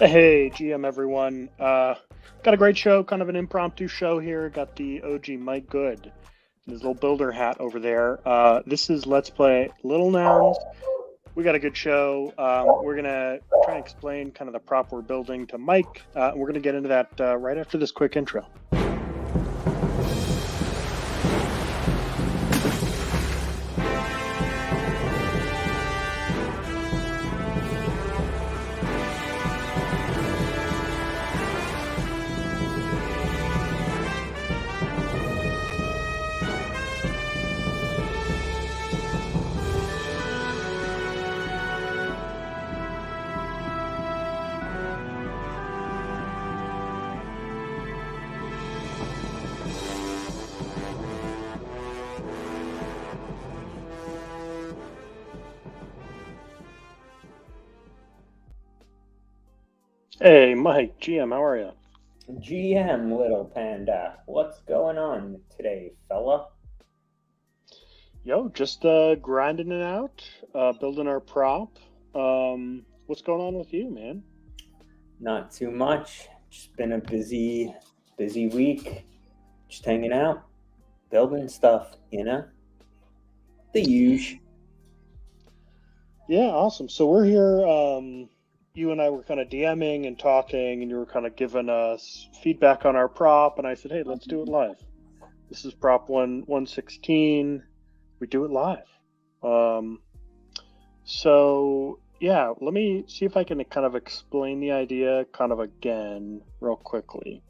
Hey, GM everyone. Got a great show, kind of an impromptu show here. Got the OG Mike Good in his little builder hat over there. This is Let's Play Little Nouns. We got a good show. We're going to try and explain kind of the prop we're building to Mike. We're going to get into that right after this quick intro. Hey, Mike, GM, how are you? GM, little panda, what's going on today, fella? Yo, just grinding it out, building our prop. What's going on with you, man? Not too much. Just been a busy week. Just hanging out, building stuff, The huge. Yeah, awesome. So we're here. You and I were kind of DMing and talking, and you were kind of giving us feedback on our prop. And I said, hey, let's do it live. This is prop 116. We do it live. So, yeah, let me see if I can kind of explain the idea kind of again real quickly.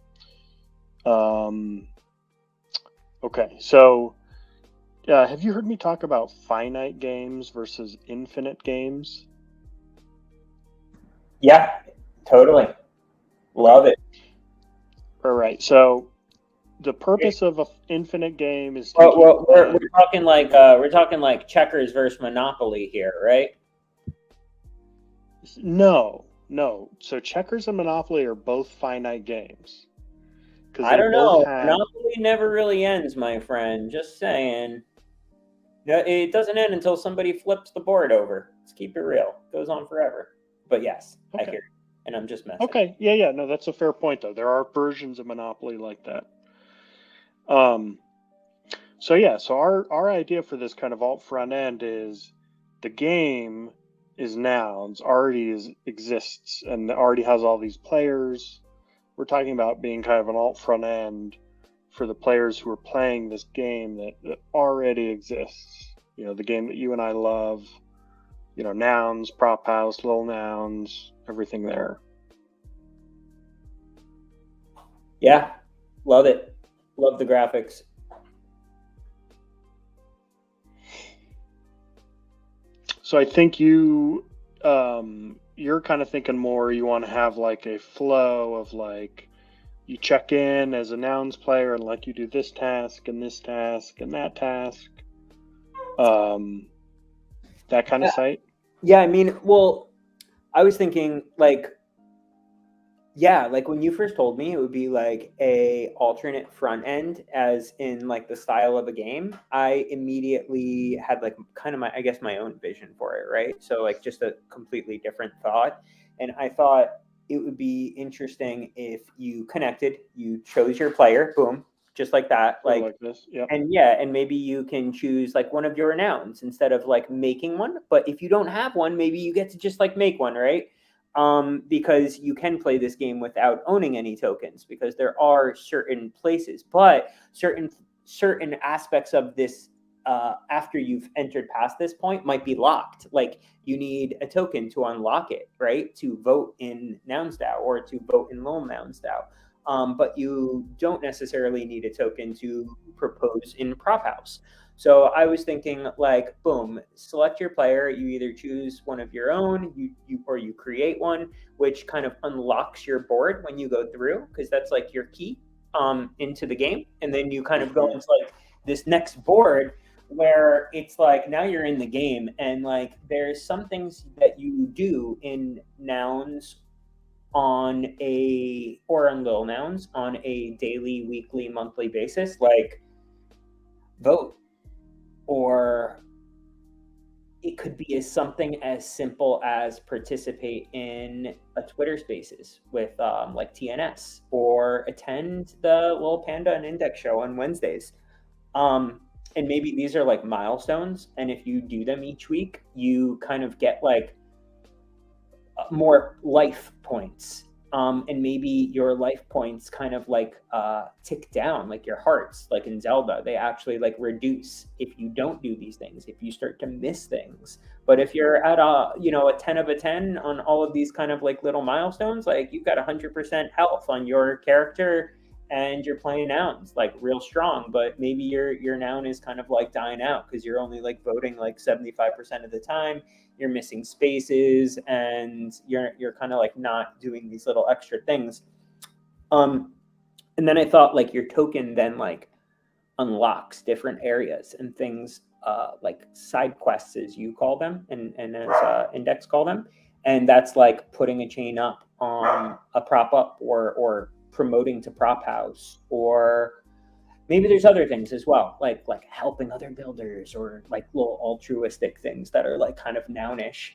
Okay, so have you heard me talk about finite games versus infinite games? Yeah, totally. Love it. All right. So the purpose of an infinite game is to Well, keep we're talking like checkers versus Monopoly here, right? No. So checkers and Monopoly are both finite games because I they don't both know. have. Monopoly never really ends, my friend. Just saying. No, it doesn't end until somebody flips the board over. Let's keep it real. It goes on forever. But yes, I Okay. hear you. And I'm just messing. Okay. Yeah. No, that's a fair point though. There are versions of Monopoly like that. So our idea for this kind of alt front end is the game is nouns, exists and already has all these players. We're talking about being kind of an alt front end for the players who are playing this game that already exists. You know, the game that you and I love, nouns, prop house, little nouns, everything there. Yeah, love it. Love the graphics. So I think you're kind of thinking more. You want to have like a flow of like you check in as a nouns player and like you do this task and this task and that task. That kind of site. Yeah, I mean, well, I was thinking like when you first told me it would be like a alternate front end as in like the style of a game, I immediately had like kind of my own vision for it, right? So like just a completely different thought. And I thought it would be interesting if you connected, you chose your player, boom, just like that. Like this. Yep. And maybe you can choose like one of your nouns instead of like making one. But if you don't have one, maybe you get to just like make one, right? Because you can play this game without owning any tokens because there are certain places, but certain aspects of this after you've entered past this point might be locked. Like you need a token to unlock it, right? To vote in Nouns DAO or to vote in Lil Nouns DAO. But you don't necessarily need a token to propose in Prop House. So I was thinking like, boom, select your player. You either choose one of your own, or you create one, which kind of unlocks your board when you go through, because that's like your key into the game. And then you kind of go into like this next board where it's like now you're in the game and like there's some things that you do in nouns on Little Nouns on a daily, weekly, monthly basis, like vote or it could be as something as simple as participate in a Twitter Spaces with like TNS, or attend the Little Panda and Index show on Wednesdays. And maybe these are like milestones, and if you do them each week, you kind of get like more life points. And maybe your life points kind of like tick down, like your hearts, like in Zelda, they actually like reduce if you don't do these things, if you start to miss things. But if you're at a 10 of a 10 on all of these kind of like little milestones, like you've got 100% health on your character, and you're playing nouns like real strong, but maybe your noun is kind of like dying out because you're only like voting like 75% of the time, you're missing spaces, and you're kind of like not doing these little extra things. And then I thought like your token then like unlocks different areas and things, like side quests as you call them, and as Index call them, and that's like putting a chain up on a prop up, or promoting to prop house, or maybe there's other things as well, like helping other builders, or like little altruistic things that are like kind of nounish.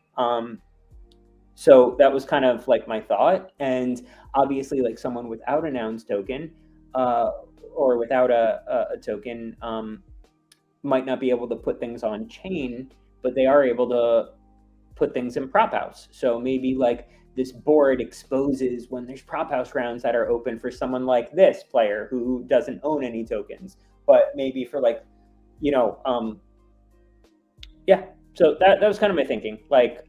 So that was kind of like my thought. And obviously, like someone without a nouns token, uh, or without a token, might not be able to put things on chain, but they are able to put things in prop house. So maybe like this board exposes when there's prop house rounds that are open for someone like this player who doesn't own any tokens, but maybe for like, yeah. So that was kind of my thinking, like,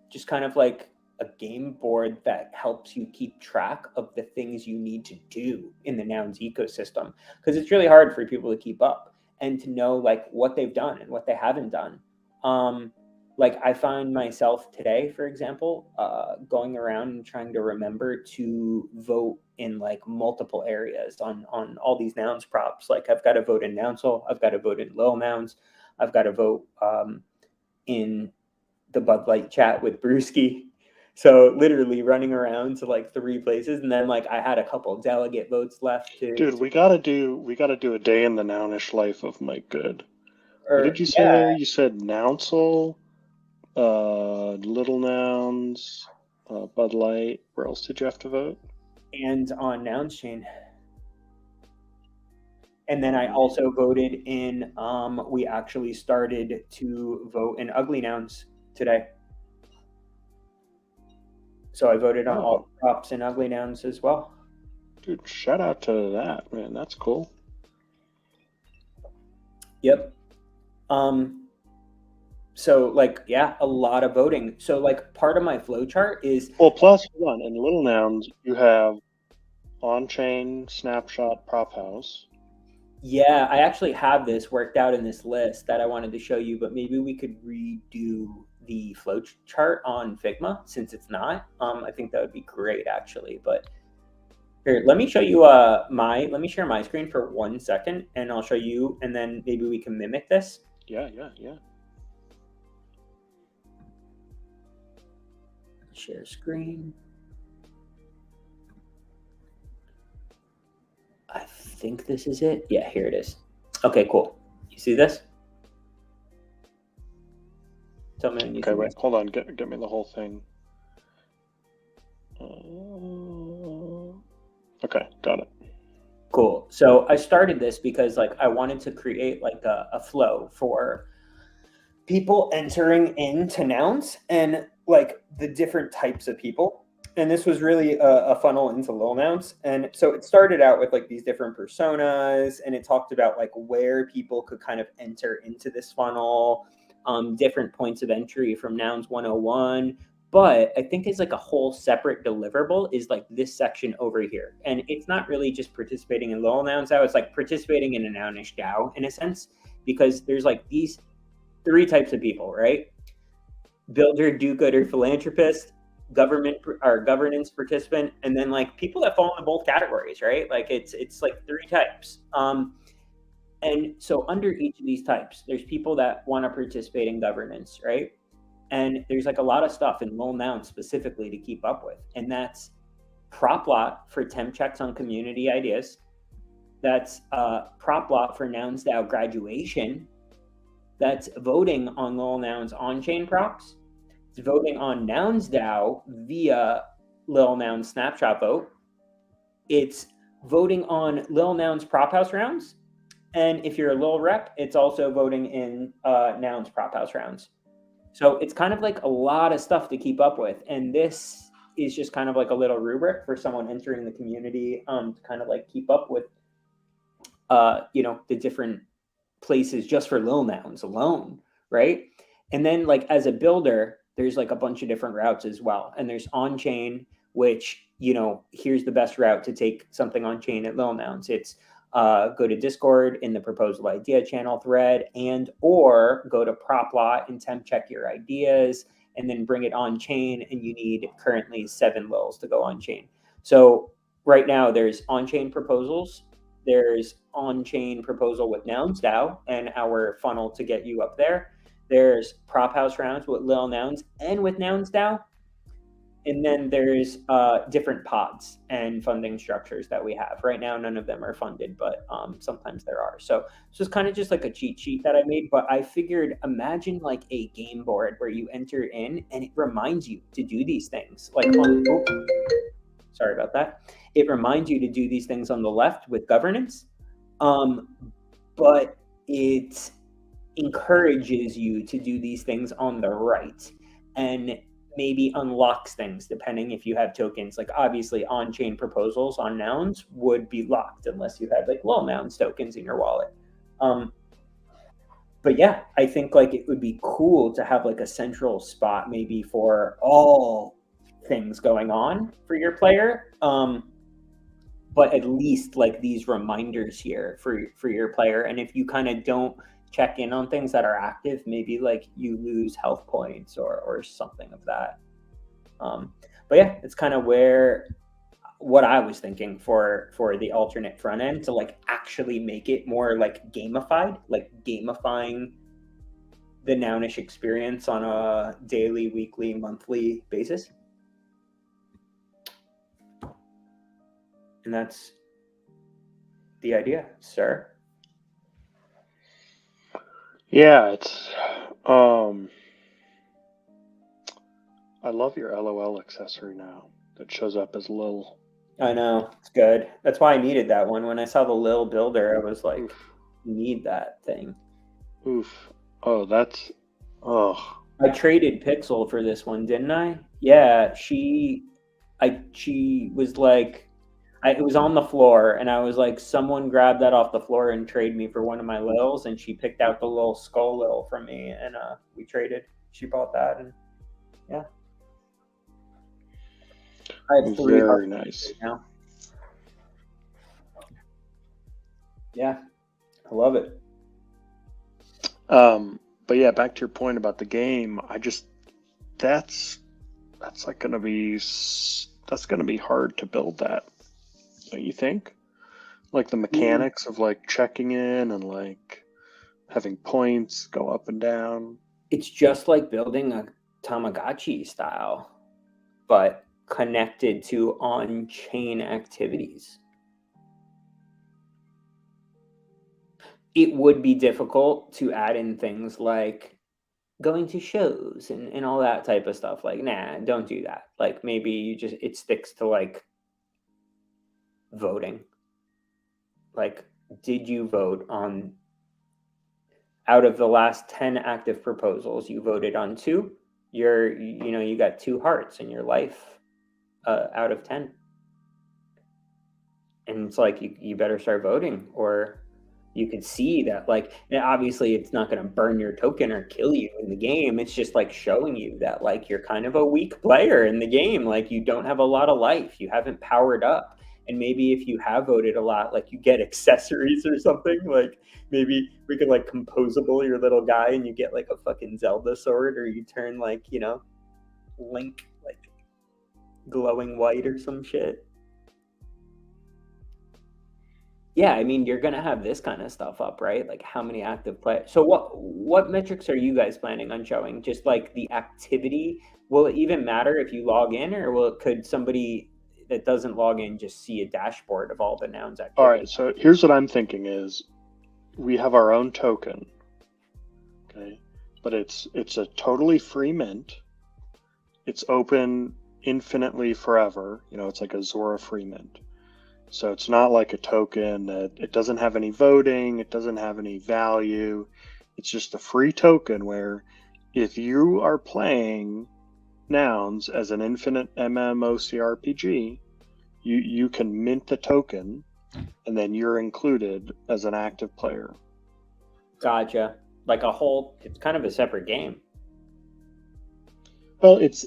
just kind of like a game board that helps you keep track of the things you need to do in the nouns ecosystem, because it's really hard for people to keep up and to know like what they've done and what they haven't done. Like I find myself today, for example, going around and trying to remember to vote in like multiple areas on all these nouns props. Like I've got to vote in Nounsel, I've got to vote in Lil Nouns, I've got to vote in the Bud Light chat with Brewski. So literally running around to like 3 places, and then like I had a couple delegate votes left to. Dude, we gotta do a day in the nounish life of Mike Good. What did you say Yeah, there? You said Nounsel, Little Nouns, Bud Light. Where else did you have to vote? and on Nouns Chain. And then I also voted in, we actually started to vote in Ugly Nouns today. So I voted on all props in Ugly Nouns as well. Dude, shout out to that, man. That's cool. Yep. So like, yeah, a lot of voting. So like part of my flow chart is, Well, plus one in Little Nouns, you have on-chain snapshot prop house. yeah, I actually have this worked out in this list that I wanted to show you, but maybe we could redo the flow chart on Figma since it's not. I think that would be great actually. But here, let me show you let me share my screen for 1 second, and I'll show you, and then maybe we can mimic this. Yeah. Share screen. I think this is it. Yeah, here it is. Okay, cool. You see this? Tell me when you Okay, see wait, this. hold on. Get me the whole thing. Okay, got it. Cool. So I started this because like I wanted to create like a flow for people entering into nouns and like the different types of people. And this was really a funnel into Lil Nouns. And so it started out with like these different personas, and it talked about like where people could kind of enter into this funnel, different points of entry from Nouns 101. But I think there's like a whole separate deliverable is like this section over here. And it's not really just participating in Lil Nouns DAO, it's like participating in a nounish DAO in a sense, because there's like these 3 types of people, right? Builder, do-gooder, philanthropist, government or governance participant, and then like people that fall into both categories, right? Like it's like 3 types. And so under each of these types, there's people that want to participate in governance, right? And there's like a lot of stuff in Lil Nouns specifically to keep up with, and that's prop lot for temp checks on community ideas. That's prop lot for Nouns DAO graduation, that's voting on lil nouns on-chain props. It's voting on nouns DAO via lil nouns snapshot vote. It's voting on lil nouns prop house rounds. And if you're a lil rep, it's also voting in nouns prop house rounds. So it's kind of like a lot of stuff to keep up with. And this is just kind of like a little rubric for someone entering the community to kind of like keep up with, the different places just for lil nouns alone, right? And then like as a builder, there's like a bunch of different routes as well. And there's on-chain, which, here's the best route to take something on-chain at lil nouns. It's go to Discord in the proposal idea channel thread, and or go to PropLot and temp check your ideas and then bring it on chain. And you need currently 7 lils to go on chain. So right now there's on-chain proposals. There's on-chain proposal with nouns DAO and our funnel to get you up there. There's prop house rounds with lil nouns and with nouns DAO. And then there's different pods and funding structures that we have. Right now, none of them are funded, but sometimes there are. So it's kind of just like a cheat sheet that I made. But I figured, imagine like a game board where you enter in and it reminds you to do these things. Like sorry about that. It reminds you to do these things on the left with governance, but it encourages you to do these things on the right, and maybe unlocks things depending if you have tokens. Like obviously on-chain proposals on nouns would be locked unless you had like lil nouns tokens in your wallet. But yeah, I think like it would be cool to have like a central spot maybe for all things going on for your player. But at least like these reminders here for your player. And if you kind of don't check in on things that are active, maybe like you lose health points or something of that. But yeah, it's kind of what I was thinking for the alternate front end, to like actually make it more like gamified, like gamifying the nounish experience on a daily, weekly, monthly basis. And that's the idea, sir. Yeah, it's I love your LOL accessory now that shows up as Lil. I know, it's good. That's why I needed that one. When I saw the Lil builder, I was like, need that thing. Oof. Oh, that's I traded Pixel for this one, didn't I? Yeah, she was like, it was on the floor, and I was like, someone grabbed that off the floor and trade me for one of my lils, and she picked out the little skull lil from me, and we traded. She bought that, and yeah. I have 3 very nice. right now. Yeah, I love it. But yeah, back to your point about the game, that's gonna be hard to build that. Don't you think? Like the mechanics of like checking in and like having points go up and down. It's just like building a Tamagotchi style, but connected to on-chain activities. It would be difficult to add in things like going to shows and all that type of stuff. Like, nah, don't do that. Like maybe it sticks to like voting. Like, did you vote on, out of the last 10 active proposals, you voted on 2? You got 2 hearts in your life out of 10. And it's like, you better start voting, or you could see that, like, obviously it's not going to burn your token or kill you in the game. It's just like showing you that like you're kind of a weak player in the game. Like you don't have a lot of life. You haven't powered up. And maybe if you have voted a lot, like you get accessories or something. Like maybe we could like composable your little guy and you get like a fucking Zelda sword, or you turn like, Link like glowing white or some shit. Yeah, I mean, you're gonna have this kind of stuff up, right? Like how many active players. So what metrics are you guys planning on showing? Just like the activity? Will it even matter if you log in, or could somebody that doesn't log in just see a dashboard of all the nouns activity? All right, so here's what I'm thinking is we have our own token. but it's a totally free mint. It's open infinitely forever. It's like a Zora free mint. So it's not like a token that it doesn't have any voting, it doesn't have any value. It's just a free token where if you are playing nouns as an infinite MMOCRPG, you can mint the token and then you're included as an active player. Gotcha. Like it's kind of a separate game. Well, it's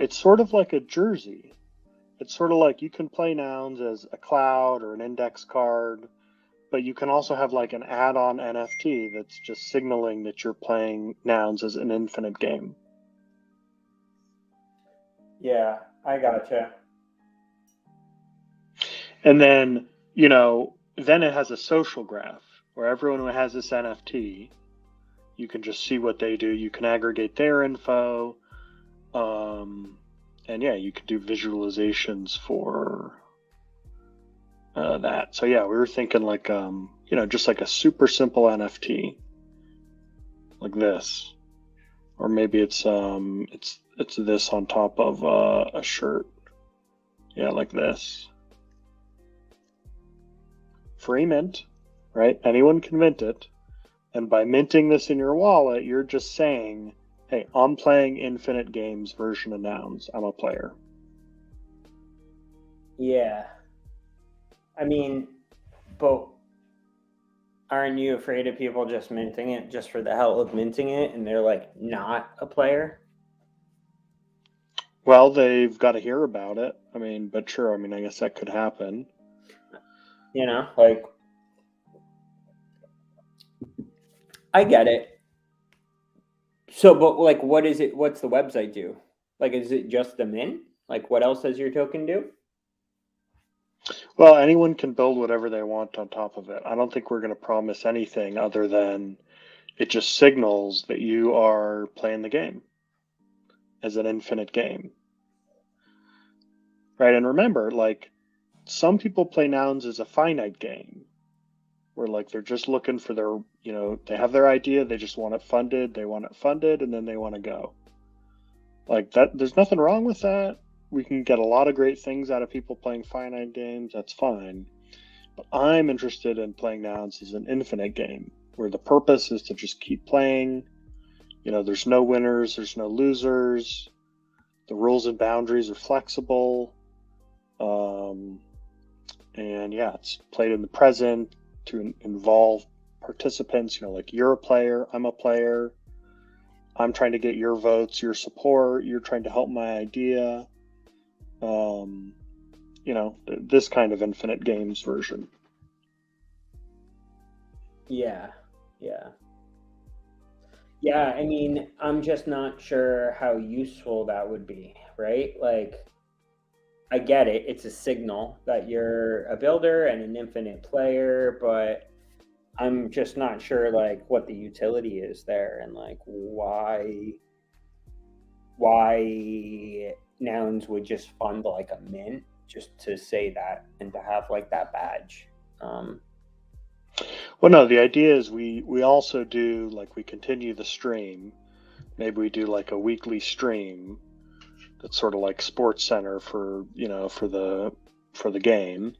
sort of like a jersey. It's sort of like you can play nouns as a cloud or an index card, but you can also have like an add-on NFT that's just signaling that you're playing nouns as an infinite game. Yeah, I gotcha. And then, then it has a social graph where everyone who has this NFT, you can just see what they do. You can aggregate their info. And yeah, you can do visualizations for that. So yeah, we were thinking like, just like a super simple NFT like this, or maybe it's this on top of a shirt. Yeah, like this. Free mint, right? Anyone can mint it. And by minting this in your wallet, you're just saying, hey, I'm playing Infinite Games version of nouns. I'm a player. Yeah. I mean, but aren't you afraid of people just minting it just for the hell of minting it and they're like not a player? Well, they've got to hear about it. I mean, but sure, I guess that could happen. Like, I get it. So, but like, what is it? What's the website do? Like, is it just the mint? Like, what else does your token do? Well, anyone can build whatever they want on top of it. I don't think we're going to promise anything other than it just signals that you are playing the game as an infinite game. Right? And remember, like, some people play nouns as a finite game where like they're just looking for their, they have their idea, they just want it funded, and then they want to go. Like that, there's nothing wrong with that. We can get a lot of great things out of people playing finite games, that's fine. But I'm interested in playing nouns as an infinite game where the purpose is to just keep playing. There's no winners, there's no losers. The rules and boundaries are flexible. And yeah, it's played in the present to involve participants, like you're a player, I'm a player. I'm trying to get your votes, your support, you're trying to help my idea. This kind of infinite games version. Yeah. I mean, I'm just not sure how useful that would be, right? Like, I get it. It's a signal that you're a builder and an infinite player, but I'm just not sure like what the utility is there and like why nouns would just fund like a mint just to say that and to have like that badge. Well, no, the idea is we also do like we continue the stream. Maybe we do like a weekly stream that's sort of like Sports Center for the game,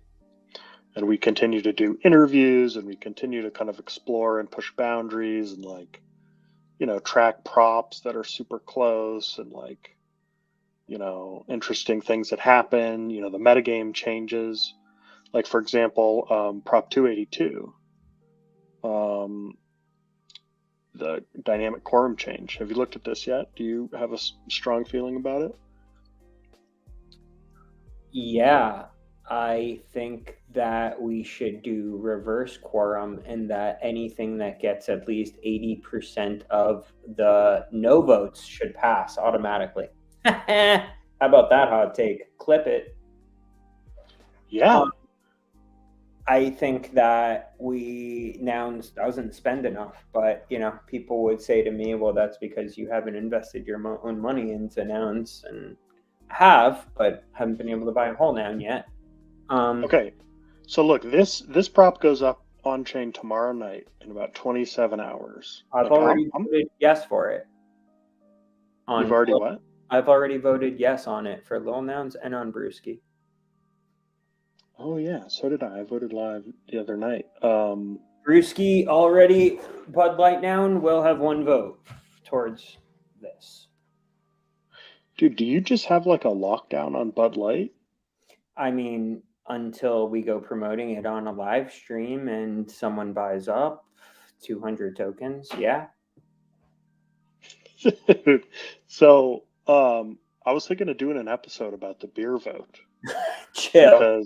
and we continue to do interviews and we continue to kind of explore and push boundaries and like track props that are super close and like interesting things that happen. The metagame changes, like for example, prop 282, the dynamic quorum change. Have you looked at this yet? Do you have a strong feeling about it? Yeah, I think that we should do reverse quorum and that anything that gets at least 80% of the no votes should pass automatically. How about that hot take? Clip it. Yeah. I think that nouns doesn't spend enough, but people would say to me, well, that's because you haven't invested your own money into nouns, and have, but haven't been able to buy a whole noun yet. Okay, so look, this prop goes up on chain tomorrow night in about 27 hours. I've already voted yes for it. You've already what? I've already voted yes on it for Lil Nouns and on Brewski. Oh yeah, so did I. I voted live the other night. Brewski already, Bud Light Noun will have one vote towards this. Dude, do you just have like a lockdown on Bud Light? I mean, until we go promoting it on a live stream and someone buys up 200 tokens, yeah. So, I was thinking of doing an episode about the beer vote. Chill.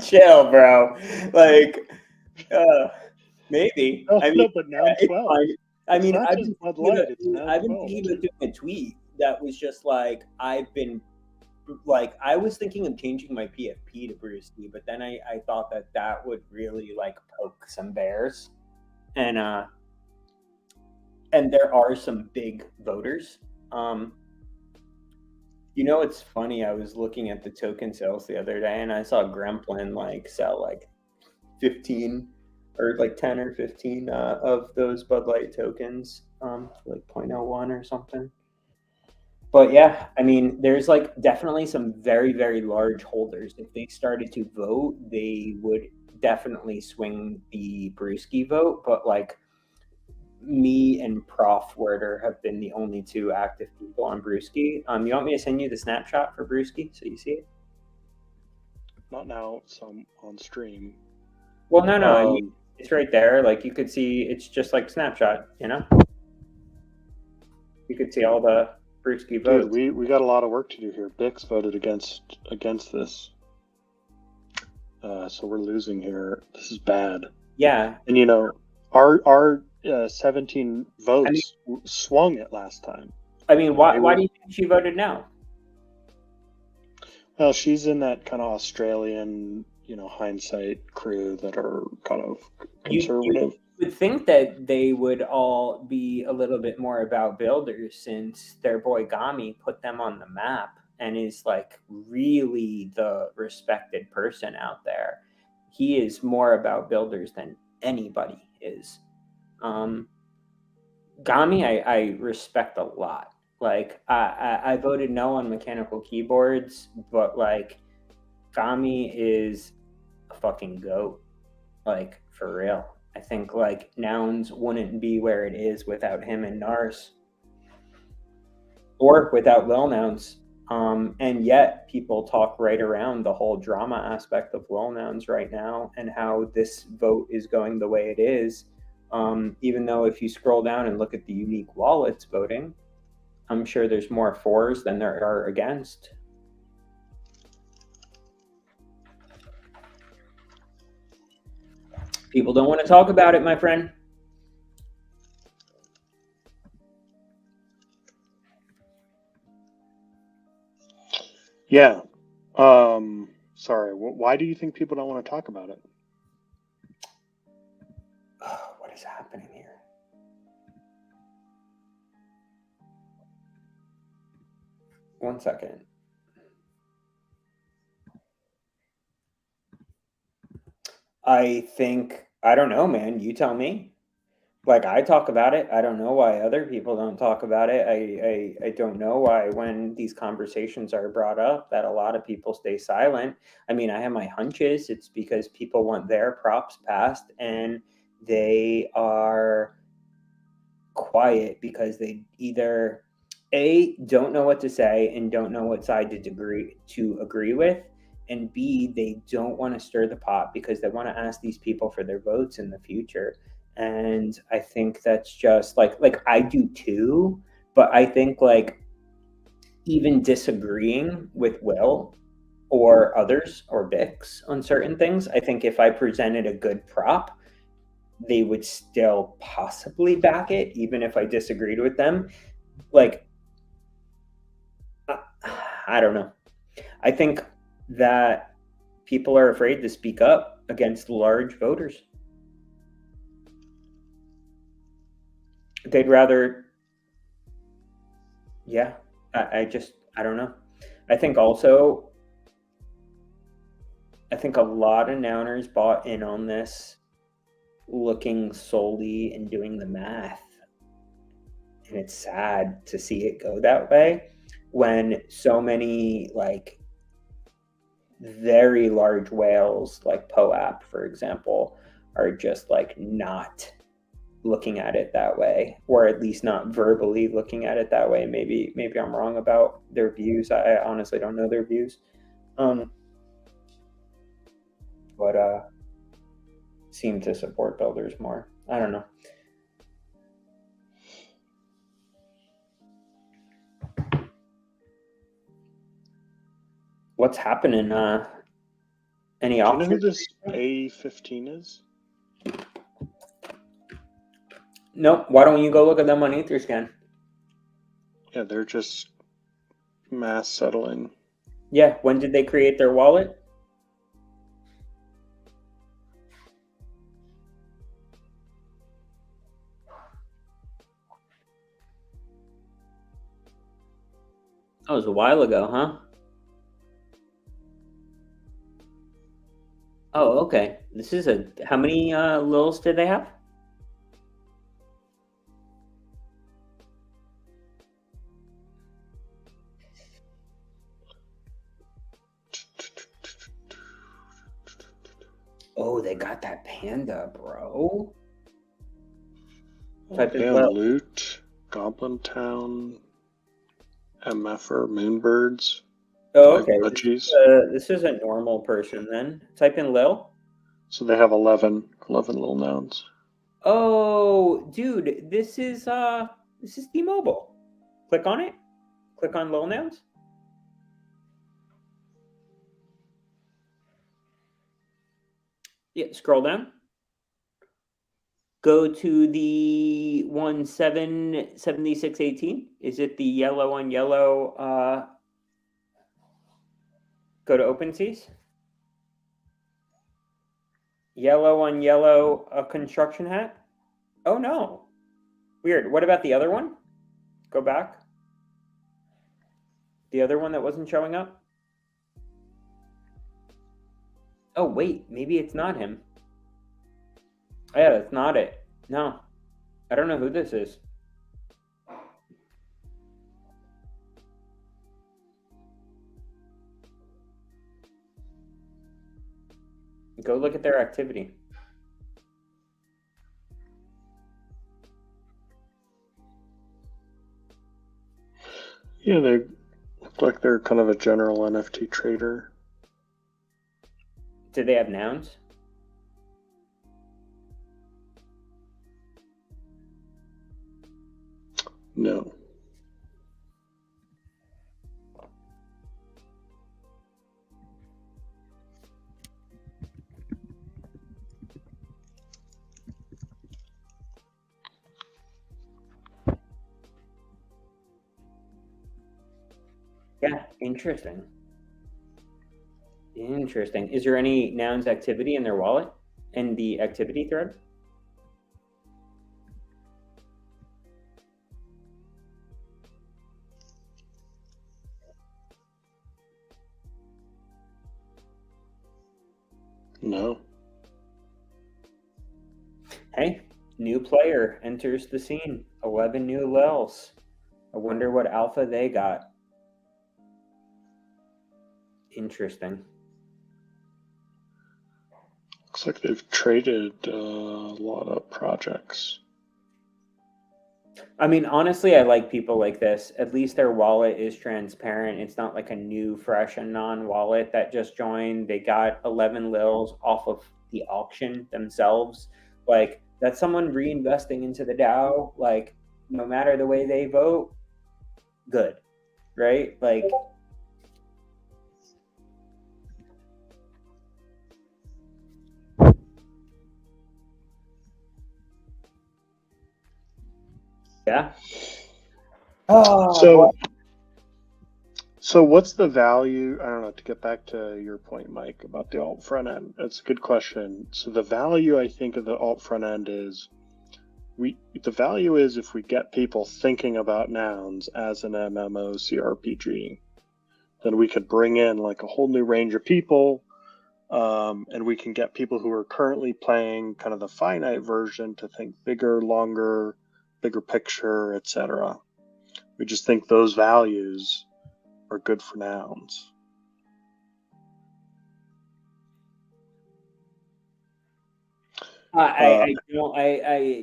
Chill, bro. Like, maybe. No, I mean, but now 12. I mean, I've been thinking of doing a tweet that was just like, I was thinking of changing my PFP to Brewski, but then I thought that would really like poke some bears, and there are some big voters. It's funny. I was looking at the token sales the other day, and I saw Gremplin like sell like 15 or like 10 or 15 of those Bud Light tokens, like 0.01 or something. But yeah, I mean, there's like definitely some very, very large holders. If they started to vote, they would definitely swing the Brewski vote. But like me and Prof Werder have been the only two active people on Brewski. You want me to send you the snapshot for Brewski so you see it? Not now, some on stream. Well, no, I mean, it's right there. Like you could see, it's just like snapshot. You could see all the Brewski votes. Dude, we got a lot of work to do here. Bix voted against this, so we're losing here. This is bad. Yeah, and our 17 votes swung it last time. I mean, why do you think she voted no? Well, she's in that kind of Australian, hindsight crew that are kind of conservative. You would think that they would all be a little bit more about builders, since their boy Gami put them on the map and is like really the respected person out there. He is more about builders than anybody is. Gami, I respect a lot. Like I voted no on mechanical keyboards, but like Gami is a fucking goat. Like for real. I think like Nouns wouldn't be where it is without him and Nars, or without Lil Nouns. And yet people talk right around the whole drama aspect of Lil Nouns right now and how this vote is going the way it is. Even though if you scroll down and look at the unique wallets voting, I'm sure there's more fours than there are against. People don't want to talk about it, my friend. Yeah. Sorry. Why do you think people don't want to talk about it? What is happening here? One second. I don't know, man. You tell me. Like, I talk about it. I don't know why other people don't talk about it. I don't know why when these conversations are brought up that a lot of people stay silent. I mean, I have my hunches. It's because people want their props passed and they are quiet because they either don't know what to say and don't know what side to agree with, and B, they don't want to stir the pot because they want to ask these people for their votes in the future. And I think that's just like I do too, but I think like even disagreeing with Will or others or Bix on certain things, I think if I presented a good prop, they would still possibly back it, even if I disagreed with them. Like, I don't know. I think that people are afraid to speak up against large voters. They'd rather, yeah, I don't know. I think a lot of Nouners bought in on this looking solely and doing the math. And it's sad to see it go that way when so many like very large whales, like POAP, for example, are just like not looking at it that way, or at least not verbally looking at it that way. Maybe I'm wrong about their views. I honestly don't know their views. But seem to support builders more. I don't know. What's happening? Any Do you know who options? this A15 is? Nope. Why don't you go look at them on Etherscan? Yeah, they're just mass settling. Yeah. When did they create their wallet? That was a while ago, huh? Oh, okay. This is a. How many lils did they have? Oh, they got that panda, bro. Type in Damn, lil. Loot, Goblin Town, MFer, Moonbirds. Oh, okay. Budgies. This is a normal person then. Type in lil. So they have 11 little nouns. Oh, dude, this is T-Mobile. Click on it. Click on lil nouns. Yeah, scroll down. Go to the 177618. Is it the yellow on yellow? Go to OpenSeas. Yellow on yellow, a construction hat. Oh no, weird. What about the other one? Go back. The other one that wasn't showing up. Oh wait, maybe it's not him. Oh, yeah, that's not it. No, I don't know who this is. Go look at their activity. Yeah, they look like they're kind of a general NFT trader. Do they have nouns? No. Yeah, interesting. Interesting. Is there any nouns activity in their wallet in the activity thread? No. Hey, new player enters the scene. 11 new lils. I wonder what alpha they got. Interesting. Looks like they've traded a lot of projects. I mean, honestly, I like people like this. At least their wallet is transparent. It's not like a new, fresh, and non-wallet that just joined. They got 11 lils off of the auction themselves. Like, that's someone reinvesting into the DAO. Like, no matter the way they vote, good, right? Like, yeah. Oh, boy. So what's the value? I don't know, to get back to your point, Mike, about the alt front end. That's a good question. So the value, I think, of the alt front end is the value is if we get people thinking about nouns as an MMO CRPG, then we could bring in like a whole new range of people and we can get people who are currently playing kind of the finite version to think bigger, longer, bigger picture, etc. We just think those values are good for nouns. I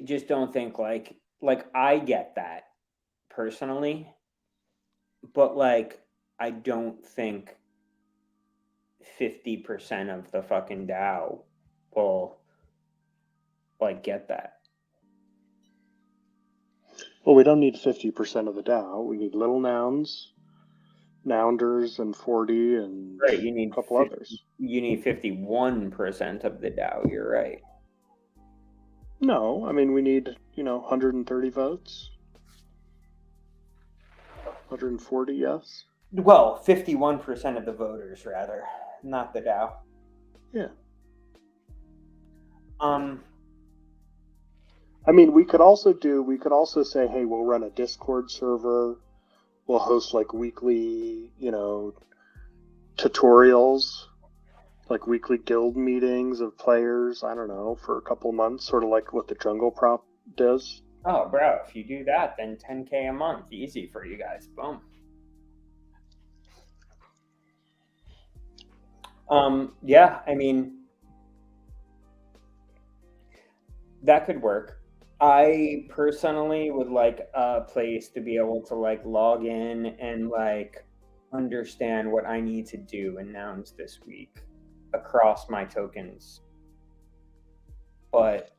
just don't think like I get that personally, but like I don't think 50% of the fucking DAO will like get that. Well, we don't need 50% of the DAO. We need little nouns, nounders, and 40, and Right, you need a couple others. You need 51% of the DAO. You're right. No, I mean we need 130 votes. 140, yes. Well, 51% of the voters, rather, not the DAO. Yeah. I mean, we could also say, hey, we'll run a Discord server. We'll host like weekly, tutorials, like weekly guild meetings of players, I don't know, for a couple months, sort of like what the Jungle Prop does. Oh, bro, if you do that, then 10K a month, easy for you guys. Boom. Yeah, I mean, that could work. I personally would like a place to be able to like log in and like understand what I need to do in nouns this week across my tokens. But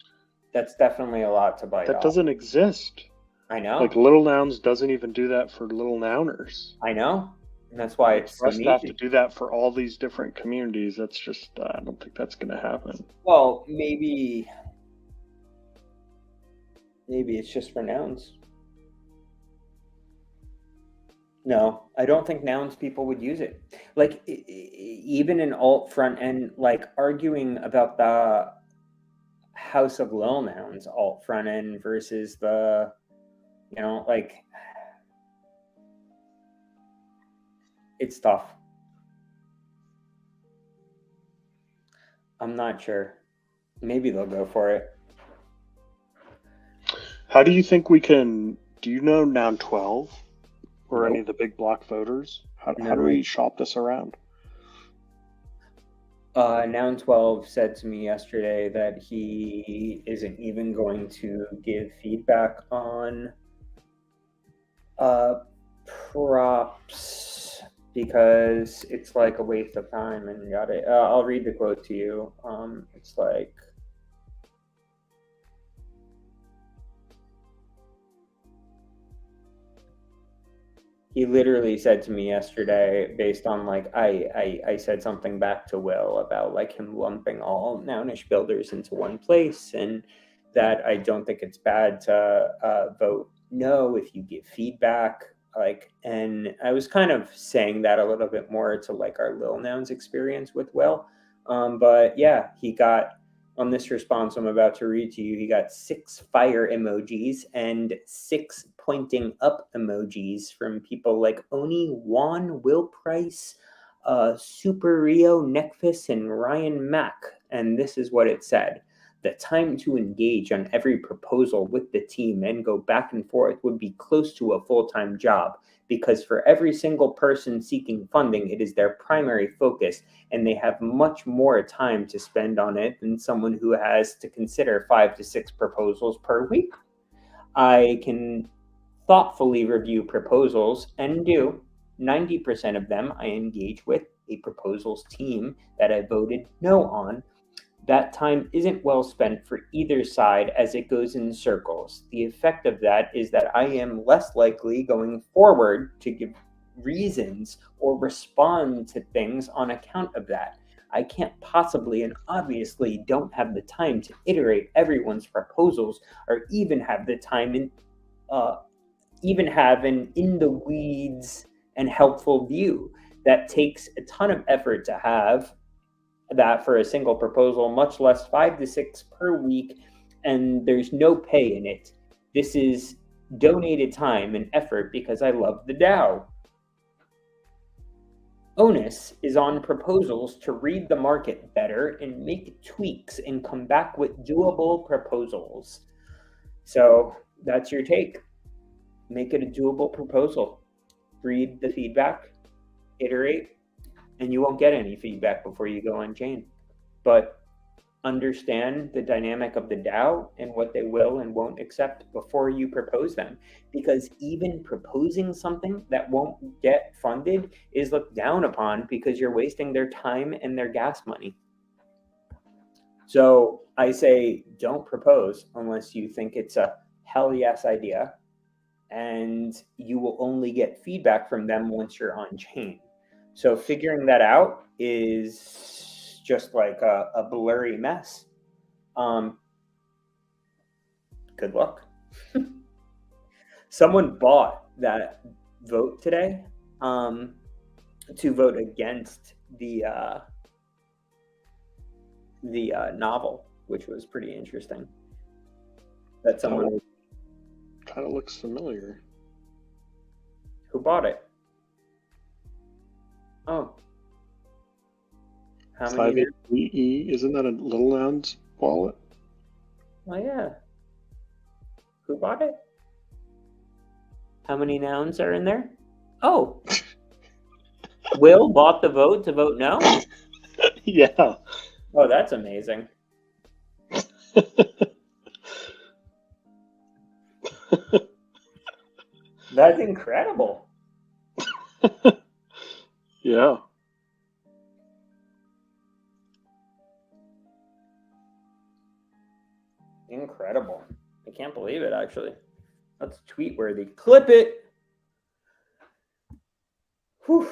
that's definitely a lot to bite off. That doesn't exist. I know. Like Little Nouns doesn't even do that for little nouners. I know. And that's why it's for us to have to do that for all these different communities. That's just, I don't think that's going to happen. Well, maybe it's just for nouns. No, I don't think nouns people would use it. Like even in alt front end, like arguing about the House of Lil Nouns alt front end versus the, like it's tough. I'm not sure. Maybe they'll go for it. How do you think we can? Do you know Noun 12 or any of the big block voters? How do we shop this around? Noun 12 said to me yesterday that he isn't even going to give feedback on props because it's like a waste of time and got it. I'll read the quote to you. It's like, he literally said to me yesterday, based on like I said something back to Will about like him lumping all nounish builders into one place, and that I don't think it's bad to vote no if you give feedback. Like, and I was kind of saying that a little bit more to like our Lil Nouns experience with Will. But yeah, he got on this response I'm about to read to you, he got 6 fire emojis and 6 pointing up emojis from people like Oni, Juan, Will Price, Super Rio, Nekfis, and Ryan Mack. And this is what it said. The time to engage on every proposal with the team and go back and forth would be close to a full-time job, because for every single person seeking funding, it is their primary focus, and they have much more time to spend on it than someone who has to consider 5 to 6 proposals per week. I can thoughtfully review proposals and do. 90% of them I engage with a proposals team that I voted no on. That time isn't well spent for either side as it goes in circles. The effect of that is that I am less likely going forward to give reasons or respond to things on account of that. I can't possibly and obviously don't have the time to iterate everyone's proposals or even have the time even have an in the weeds and helpful view. That takes a ton of effort to have that for a single proposal, much less 5 to 6 per week, and there's no pay in it. This is donated time and effort because I love the DAO. Onus is on proposals to read the market better and make tweaks and come back with doable proposals. So that's your take. Make it a doable proposal. Read the feedback, iterate, and you won't get any feedback before you go on chain. But understand the dynamic of the DAO and what they will and won't accept before you propose them. Because even proposing something that won't get funded is looked down upon because you're wasting their time and their gas money. So I say don't propose unless you think it's a hell yes idea, and you will only get feedback from them once you're on chain. So figuring that out is just like a blurry mess. Good luck. Someone bought that vote today to vote against the novel, which was pretty interesting. That someone kind of looks familiar. Who bought it? Oh. How many? 5E, isn't that a Little Nouns wallet? Oh yeah. Who bought it? How many nouns are in there? Oh. Will bought the vote to vote no? Yeah. Oh, that's amazing. That's incredible. Yeah. Incredible. I can't believe it, actually. That's tweet worthy. Clip it. Whew.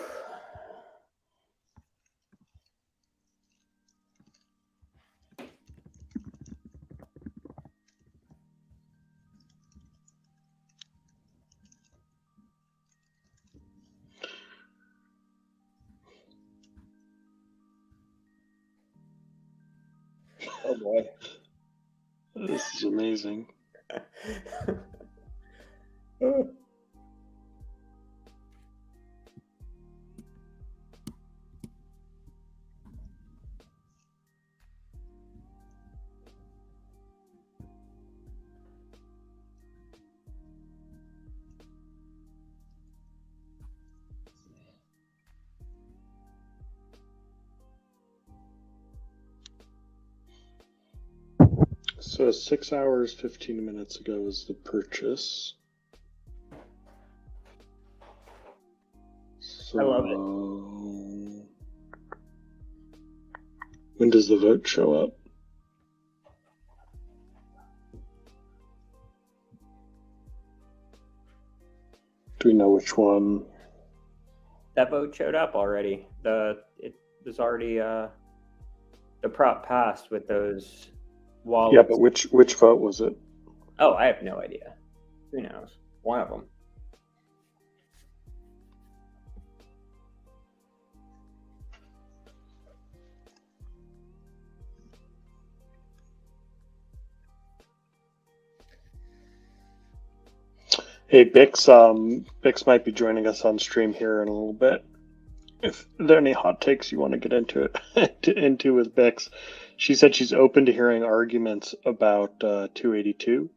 Oh boy. This is amazing. So 6 hours, 15 minutes ago is the purchase. So, I love it. When does the vote show up? Do we know which one? That vote showed up already. It was already the prop passed with those wallets. Yeah, but which vote was it? Oh, I have no idea. Who knows? One of them. Hey, Bix might be joining us on stream here in a little bit. If there are any hot takes you want to get into with Bix, she said she's open to hearing arguments about 282,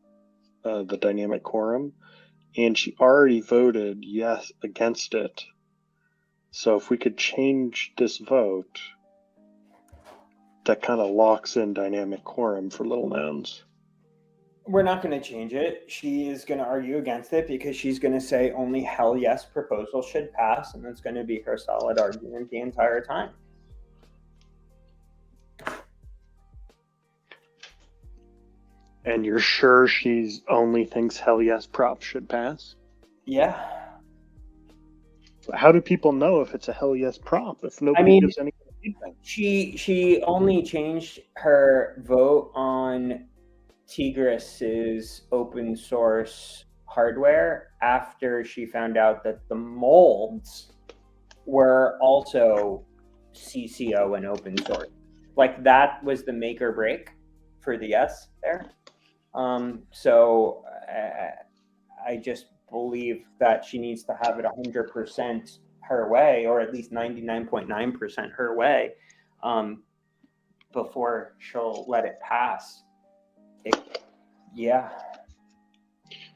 the dynamic quorum, and she already voted yes against it. So if we could change this vote, that kind of locks in dynamic quorum for little nouns. We're not going to change it. She is going to argue against it because she's going to say only hell yes proposal should pass, and that's going to be her solid argument the entire time. And you're sure she's only thinks hell yes prop should pass? Yeah. How do people know if it's a hell yes prop if nobody gives any feedback? She only changed her vote on Tigris's open source hardware after she found out that the molds were also CCO and open source. Like that was the make or break for the yes there. So I just believe that she needs to have it 100% her way, or at least 99.9% her way, before she'll let it pass. Yeah.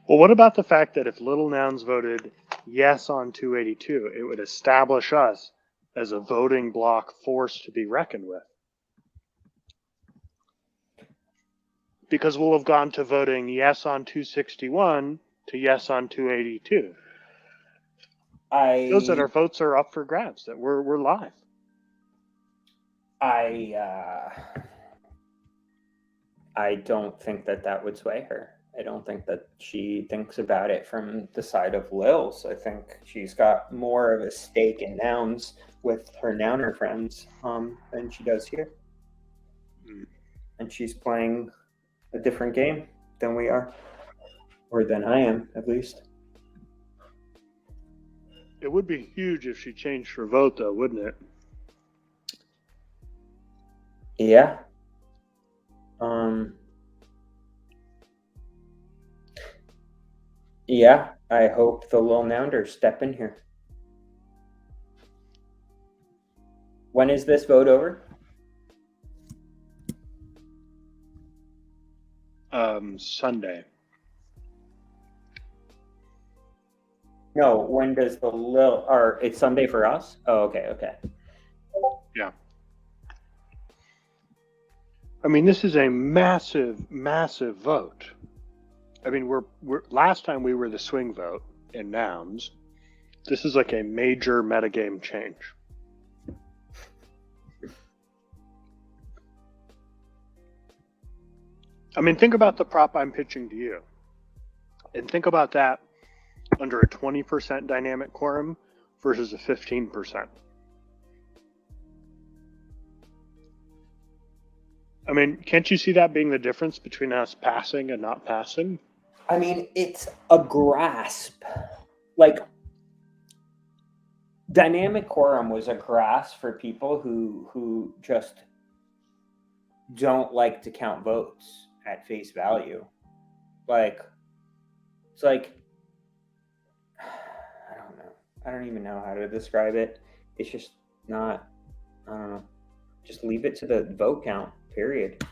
Well, what about the fact that if Little Nouns voted yes on 282, it would establish us as a voting bloc force to be reckoned with? Because we'll have gone to voting yes on 261 to yes on 282. Shows that our votes are up for grabs, that we're live. I don't think that would sway her. I don't think that she thinks about it from the side of Lil's. I think she's got more of a stake in nouns with her nouner friends than she does here. And she's playing a different game than we are, or than I am, at least. It would be huge if she changed her vote, though, wouldn't it? Yeah. Yeah, I hope the Lil Nounders step in here. When is this vote over? Sunday. No, when does the Lil, or it's Sunday for us? Oh, okay. Yeah. I mean, this is a massive, massive vote. I mean, we're last time we were the swing vote in nouns. This is like a major metagame change. I mean, think about the prop I'm pitching to you. And think about that under a 20% dynamic quorum versus a 15%. I mean, can't you see that being the difference between us passing and not passing? I mean, it's a grasp. Like, dynamic quorum was a grasp for people who just don't like to count votes at face value. Like, it's like, I don't know. I don't even know how to describe it. It's just not, I don't know. Just leave it to the vote count, period.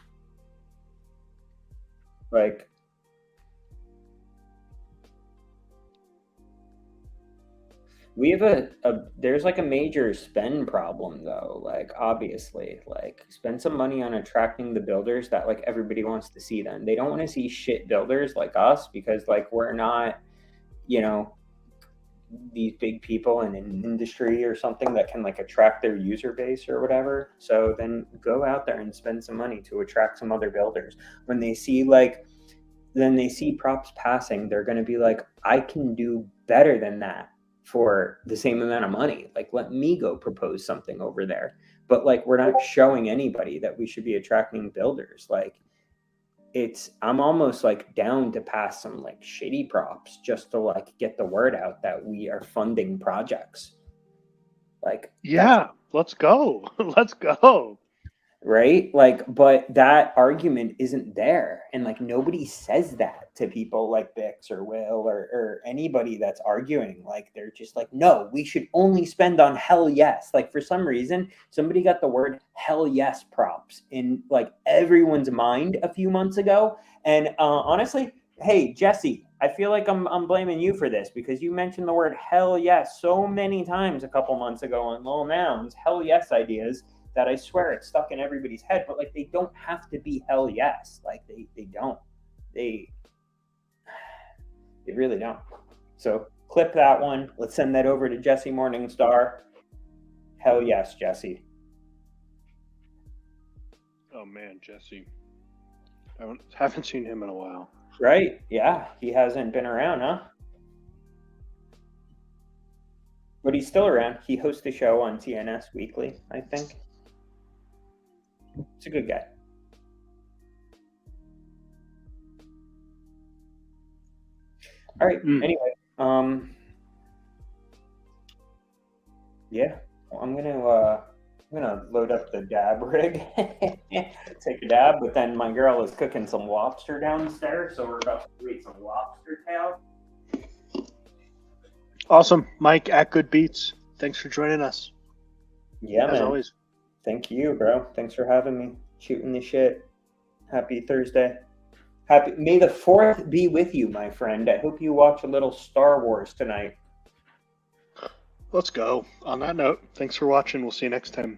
Like, we have there's like a major spend problem though. Like, obviously, like, spend some money on attracting the builders that like everybody wants to see them. They don't want to see shit builders like us because like we're not, you know, these big people in an industry or something that can like attract their user base or whatever. So then go out there and spend some money to attract some other builders. When they see then they see props passing, they're going to be like, I can do better than that for the same amount of money. Like, let me go propose something over there. But like, we're not showing anybody that we should be attracting builders. Like, I'm almost like down to pass some like shitty props just to like get the word out that we are funding projects. Like, yeah, let's go. Let's go. Right? Like, but that argument isn't there. And like, nobody says that to people like Bix or Will or anybody that's arguing. Like, they're just like, no, we should only spend on hell yes. Like, for some reason, somebody got the word hell yes props in like everyone's mind a few months ago. And honestly, hey, Jesse, I feel like I'm blaming you for this because you mentioned the word hell yes so many times a couple months ago on Lil Nouns, hell yes ideas, that I swear it's stuck in everybody's head. But like, they don't have to be hell yes. Like, they don't. They really don't. So clip that one. Let's send that over to Jesse Morningstar. Hell yes, Jesse. Oh man, Jesse. I haven't seen him in a while. Right? Yeah, he hasn't been around, huh? But he's still around. He hosts a show on TNS Weekly, I think. It's a good guy. All right. Anyway, yeah, well, I'm gonna load up the dab rig, take a dab. But then my girl is cooking some lobster downstairs, so we're about to eat some lobster tail. Awesome, Mike at Good Beats. thanks for joining us. Yeah, As man. always. Thank you, bro. Thanks for having me. Shooting the shit. Happy Thursday. May the 4th be with you, my friend. I hope you watch a little Star Wars tonight. Let's go. On that note, thanks for watching. We'll see you next time.